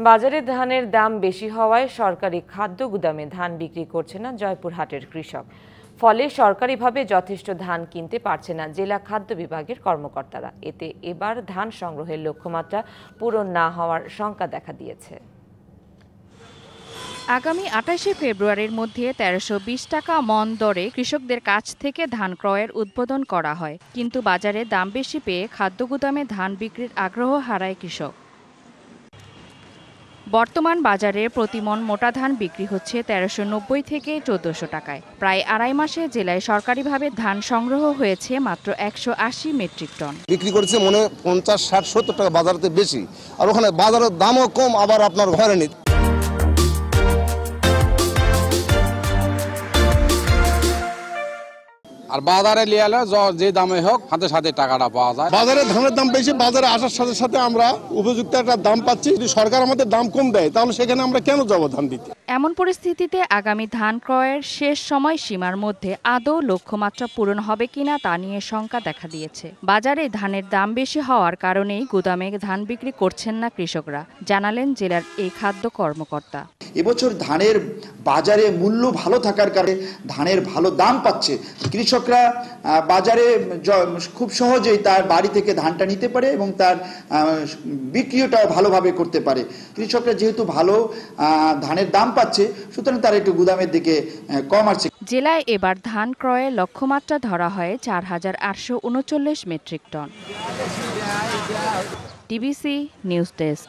বাজারে ধানের দাম বেশি হওয়ায় সরকারি খাদ্য গুদামে ধান বিক্রি করছে না জয়পুরহাটের কৃষক। ফলে সরকারিভাবে যথেষ্ট ধান কিনতে পারছে না জেলা খাদ্য বিভাগের কর্মকর্তারা। এতে এবার ধান সংগ্রহের লক্ষ্যমাত্রা পূরণ না হওয়ার শঙ্কা দেখা দিয়েছে। আগামী ২৮শে ফেব্রুয়ারির মধ্যে ১৩২০ টাকা মন দরে কৃষকদের কাছ থেকে ধান ক্রয়ের উদ্বোধন করা হয়, কিন্তু বাজারে দাম বেশি পেয়ে খাদ্য গুদামে ধান বিক্রির আগ্রহ হারায় কৃষক। বর্তমান বাজারে প্রতিমন মোটা ধান বিক্রি হচ্ছে ১৩৯০ থেকে ১৪০০ টাকায়। প্রায় আড়াই মাসে জেলায় সরকারিভাবে ধান সংগ্রহ হয়েছে মাত্র ১৮০ মেট্রিক টন। বিক্রি করেছে মনে ৫০, ৬০, ৭০ টাকা বাজারেতে বেশি, আর ওখানে বাজারের দামও কম, আবার আপনার ঘরে নিতে। আর বাজারে নিয়ে এলে যে দামে হোক হাতে সাথে টাকাটা পাওয়া যায়। বাজারে ধানের দাম বেশি, বাজারে আসার সাথে সাথে আমরা উপযুক্ত একটা দাম পাচ্ছি। যদি সরকার আমাদের দাম কম দেয় তাহলে সেখানে আমরা কেন যাবো ধান দিতে? এমন পরিস্থিতিতে আগামী ধান ক্রয়ের শেষ সময় সীমার মধ্যে আদৌ লক্ষ্যমাত্রা পূরণ হবে কিনা তা নিয়ে শঙ্কা দেখা দিয়েছে। বাজারে ধানের দাম বেশি হওয়ার কারণেই গুদামে ধান বিক্রি করছেন না কৃষকরা, জানালেন জেলার এই খাদ্য কর্মকর্তা। এবছর ধানের বাজারে মূল্য ভালো থাকার কারণে ধানের ভালো দাম পাচ্ছে। কৃষকরা বাজারে খুব সহজেই তার বাড়ি থেকে ধানটা নিতে পারে এবং তার বিক্রিটাও ভালোভাবে করতে পারে। কৃষকরা যেহেতু ভালো ধানের দাম পাচ্ছে, সুতরাং তারা একটু গুদামের দিকে কম আসছে। জেলায় এবার ধান ক্রয়ের লক্ষ্যমাত্রা ধরা হয় ৪,৮৩৯ metric ton. DBC news desk.